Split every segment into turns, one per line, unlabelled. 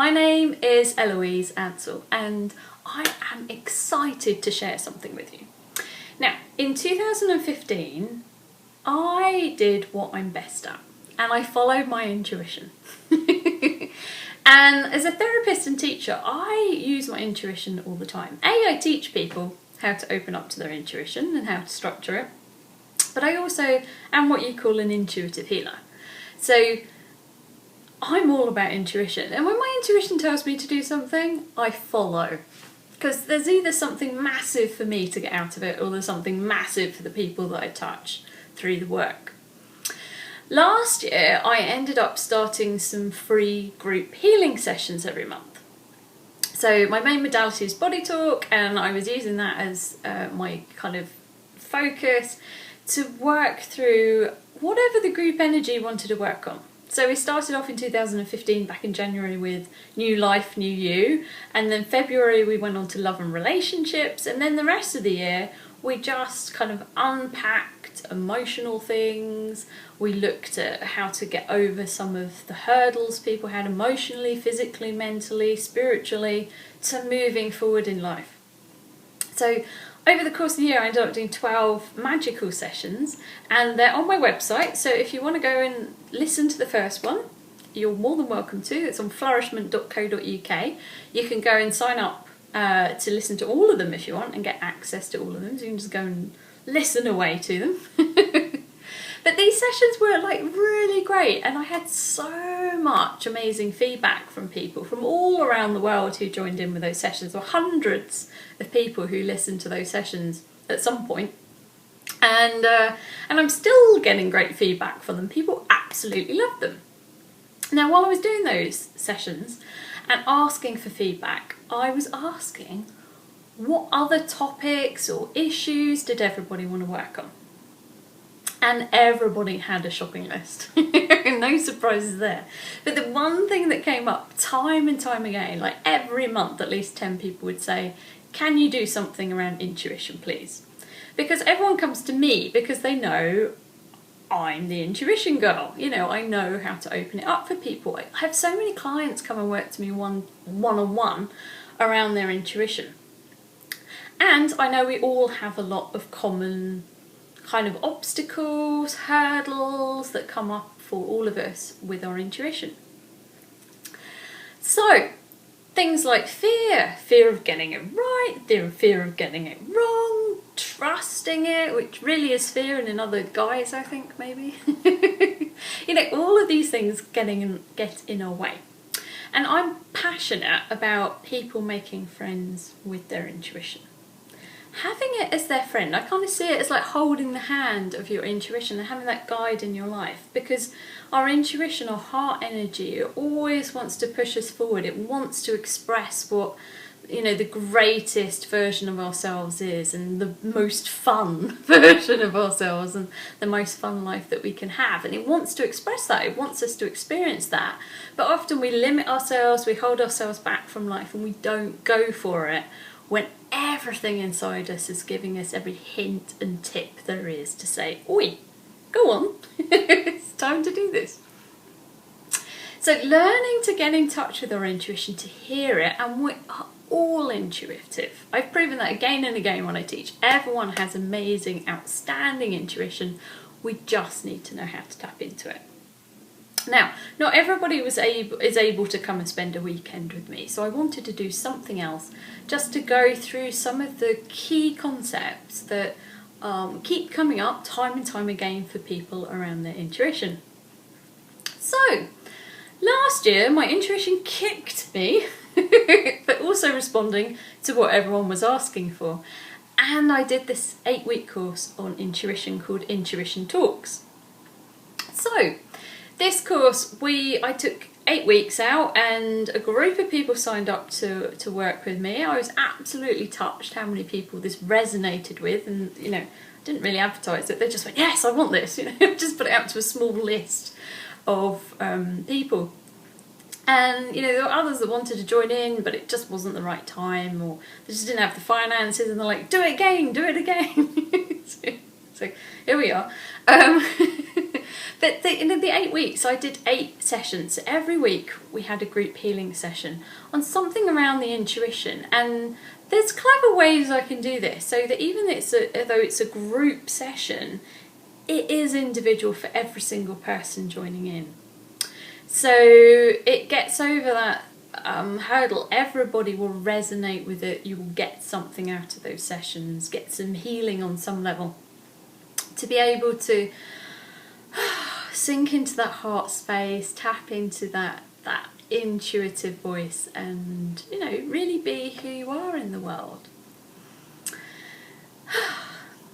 My name is Eloise and I am excited to share something with you. Now, in 2015, I did what I'm best at and I followed my intuition. And as a therapist and teacher, I use my intuition all the time. I teach people how to open up to their intuition and how to structure it. But I also am what you call an intuitive healer. So I'm all about intuition. And when my intuition tells me to do something, I follow. Because there's either something massive for me to get out of it or there's something massive for the people that I touch through the work. Last year, I ended up starting some free group healing sessions every month. So my main modality is body talk, and I was using that as my kind of focus to work through whatever the group energy wanted to work on. So we started off in 2015, back in January, with New Life, New You, and then February we went on to Love and Relationships, and then the rest of the year we just kind of unpacked emotional things. We looked at how to get over some of the hurdles people had emotionally, physically, mentally, spiritually, to moving forward in life. So over the course of the year, I ended up doing 12 magical sessions, and they're on my website. So if you want to go and listen to the first one, you're more than welcome to. It's on flourishment.co.uk. You can go and sign up to listen to all of them if you want and get access to all of them. So you can just go and listen away to them. But these sessions were like really great, and I had so much amazing feedback from people from all around the world who joined in with those sessions. There were hundreds of people who listened to those sessions at some point. And I'm still getting great feedback from them. People absolutely loved them. Now, while I was doing those sessions and asking for feedback, I was asking what other topics or issues did everybody want to work on? And everybody had a shopping list. No surprises there. But the one thing that came up time and time again, like every month at least 10 people would say, can you do something around intuition, please? Because everyone comes to me because they know I'm the intuition girl. You know, I know how to open it up for people. I have so many clients come and work to me one-on-one around their intuition. And I know we all have a lot of common kind of obstacles, hurdles that come up for all of us with our intuition. So, things like fear of getting it right, fear of getting it wrong, trusting it, which really is fear in another guise, I think, maybe. You know, all of these things get in our way. And I'm passionate about people making friends with their intuition. Having it as their friend, I kind of see it as like holding the hand of your intuition and having that guide in your life, because our intuition, our heart energy, it always wants to push us forward. It wants to express what, you know, the greatest version of ourselves is, and the most fun version of ourselves, and the most fun life that we can have. And it wants to express that. It wants us to experience that. But often we limit ourselves, we hold ourselves back from life, and we don't go for it when everything inside us is giving us every hint and tip there is to say, oi, go on, it's time to do this. So learning to get in touch with our intuition, to hear it, and we are all intuitive. I've proven that again and again when I teach. Everyone has amazing, outstanding intuition. We just need to know how to tap into it. Now, not everybody is able to come and spend a weekend with me, so I wanted to do something else just to go through some of the key concepts that keep coming up time and time again for people around their intuition. So, last year my intuition kicked me, but also responding to what everyone was asking for. And I did this 8-week course on intuition called IntuitionTalks. So, this course, I took 8 weeks out, and a group of people signed up to work with me. I was absolutely touched how many people this resonated with, and you know, I didn't really advertise it. They just went, yes, I want this. You know, just put it out to a small list of people. And you know, there were others that wanted to join in, but it just wasn't the right time, or they just didn't have the finances, and they're like, do it again. So here we are. But in the 8 weeks, I did 8 sessions. Every week we had a group healing session on something around the intuition. And there's clever ways I can do this, so that even though it's a group session, it is individual for every single person joining in. So it gets over that hurdle. Everybody will resonate with it. You will get something out of those sessions, get some healing on some level, to be able to sink into that heart space, tap into that intuitive voice, and really be who you are in the world.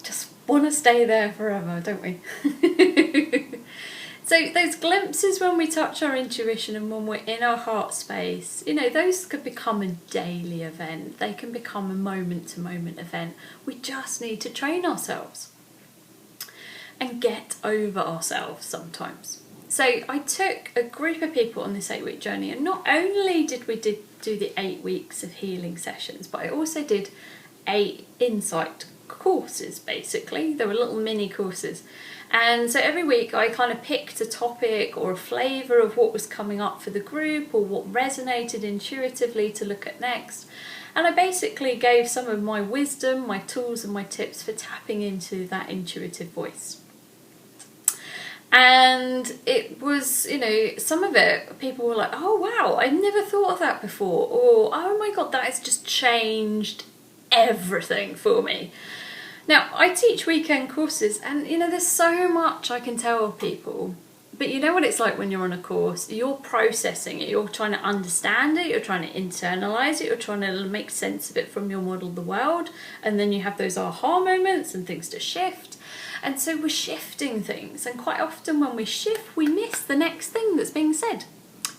Just want to stay there forever, don't we? So those glimpses when we touch our intuition and when we're in our heart space, those could become a daily event. They can become a moment-to-moment event. We just need to train ourselves and get over ourselves sometimes. So I took a group of people on this 8-week journey, and not only did we do the 8 weeks of healing sessions, but I also did 8 insight courses, basically. They were little mini courses. And so every week I kind of picked a topic or a flavour of what was coming up for the group, or what resonated intuitively to look at next. And I basically gave some of my wisdom, my tools and my tips for tapping into that intuitive voice. And it was, some of it, people were like, oh wow, I never thought of that before. Or, oh my God, that has just changed everything for me. Now, I teach weekend courses, and there's so much I can tell people. But you know what it's like when you're on a course, you're processing it, you're trying to understand it, you're trying to internalise it, you're trying to make sense of it from your model of the world, and then you have those aha moments and things to shift. And so we're shifting things, and quite often when we shift, we miss the next thing that's being said.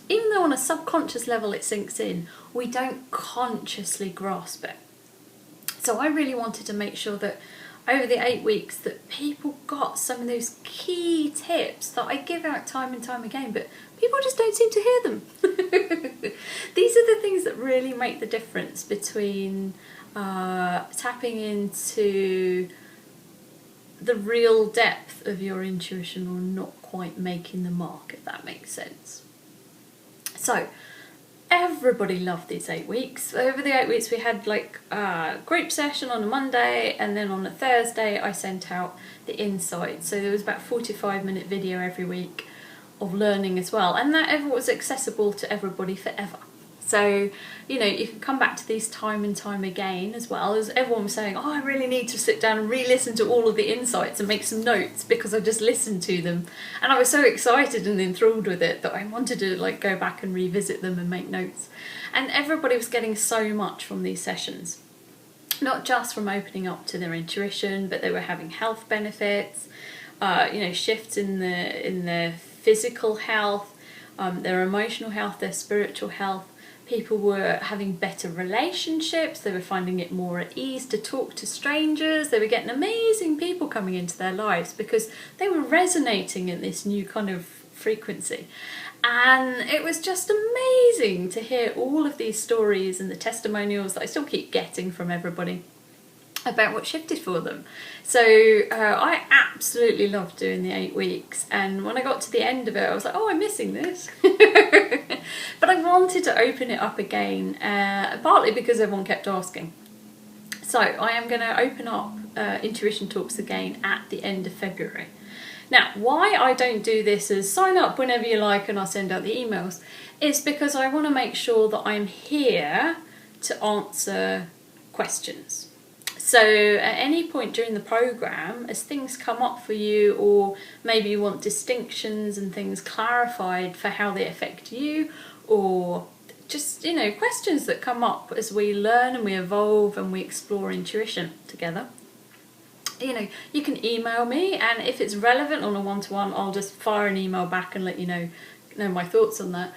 Even though on a subconscious level it sinks in, we don't consciously grasp it. So I really wanted to make sure that over the 8 weeks that people got some of those key tips that I give out time and time again, but people just don't seem to hear them. These are the things that really make the difference between tapping into the real depth of your intuition or not quite making the mark, if that makes sense. So everybody loved these 8 weeks. Over the 8 weeks we had like a group session on a Monday, and then on a Thursday I sent out the insights. So there was about a 45-minute video every week of learning as well, and that was accessible to everybody forever. So, you can come back to these time and time again, as well as everyone was saying, oh, I really need to sit down and re-listen to all of the insights and make some notes, because I just listened to them. And I was so excited and enthralled with it that I wanted to go back and revisit them and make notes. And everybody was getting so much from these sessions. Not just from opening up to their intuition, but they were having health benefits, shifts in their physical health, their emotional health, their spiritual health. People were having better relationships, they were finding it more at ease to talk to strangers, they were getting amazing people coming into their lives because they were resonating in this new kind of frequency. And it was just amazing to hear all of these stories and the testimonials that I still keep getting from everybody about what shifted for them. So I absolutely loved doing the 8 weeks, and when I got to the end of it I was like, oh, I'm missing this. But I wanted to open it up again, partly because everyone kept asking. So I am going to open up Intuition Talks again at the end of February. Now, why I don't do this as sign up whenever you like and I'll send out the emails is because I want to make sure that I'm here to answer questions. So at any point during the programme, as things come up for you, or maybe you want distinctions and things clarified for how they affect you, or just, questions that come up as we learn and we evolve and we explore intuition together, you can email me, and if it's relevant on a one-to-one, I'll just fire an email back and let you know my thoughts on that.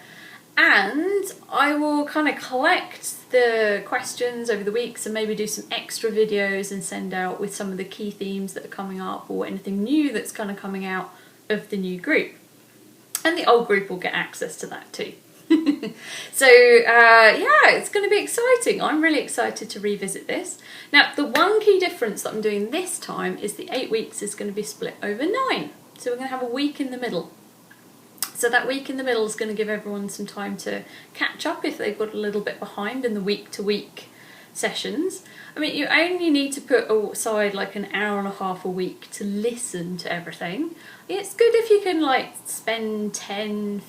And I will kind of collect the questions over the weeks and maybe do some extra videos and send out with some of the key themes that are coming up, or anything new that's kind of coming out of the new group. And the old group will get access to that too. So yeah, it's going to be exciting. I'm really excited to revisit this. Now, the one key difference that I'm doing this time is the 8 weeks is going to be split over 9. So we're going to have a week in the middle. So that week in the middle is going to give everyone some time to catch up if they've got a little bit behind in the week-to-week sessions. I mean, you only need to put aside like an hour and a half a week to listen to everything. It's good if you can like spend 10-20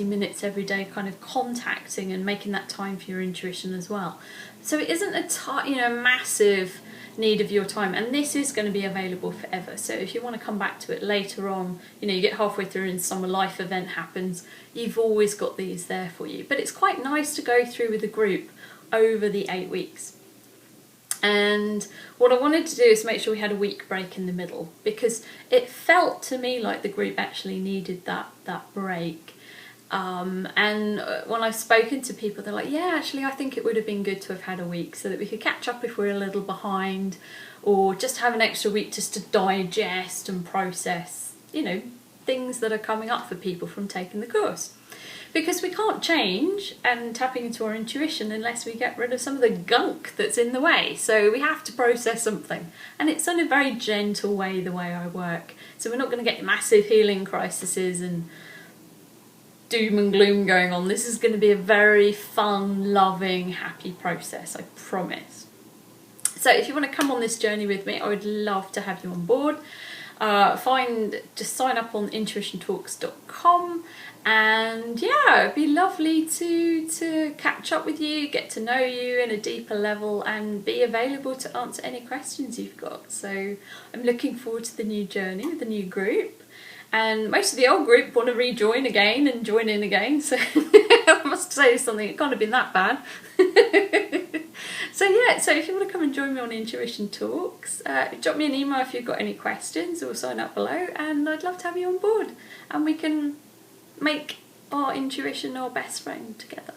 minutes every day kind of contacting and making that time for your intuition as well. So it isn't a massive need of your time, and this is going to be available forever. So if you want to come back to it later on, you get halfway through and some life event happens, you've always got these there for you. But it's quite nice to go through with a group over the 8 weeks. And what I wanted to do is make sure we had a week break in the middle, because it felt to me like the group actually needed that break. And when I've spoken to people, they're like, yeah, actually I think it would have been good to have had a week so that we could catch up if we're a little behind, or just have an extra week just to digest and process, things that are coming up for people from taking the course. Because we can't change and tapping into our intuition unless we get rid of some of the gunk that's in the way. So we have to process something. And it's in a very gentle way, the way I work. So we're not going to get massive healing crises and doom and gloom going on. This is going to be a very fun, loving, happy process, I promise. So if you want to come on this journey with me, I would love to have you on board. Just sign up on IntuitionTalks.com, and yeah, it'd be lovely to catch up with you, get to know you in a deeper level, and be available to answer any questions you've got. So I'm looking forward to the new journey with the new group. And most of the old group want to rejoin again and join in again, so I must say something, it can't have been that bad. So yeah, so if you want to come and join me on Intuition Talks, drop me an email if you've got any questions, or sign up below, and I'd love to have you on board. And we can make our intuition our best friend together.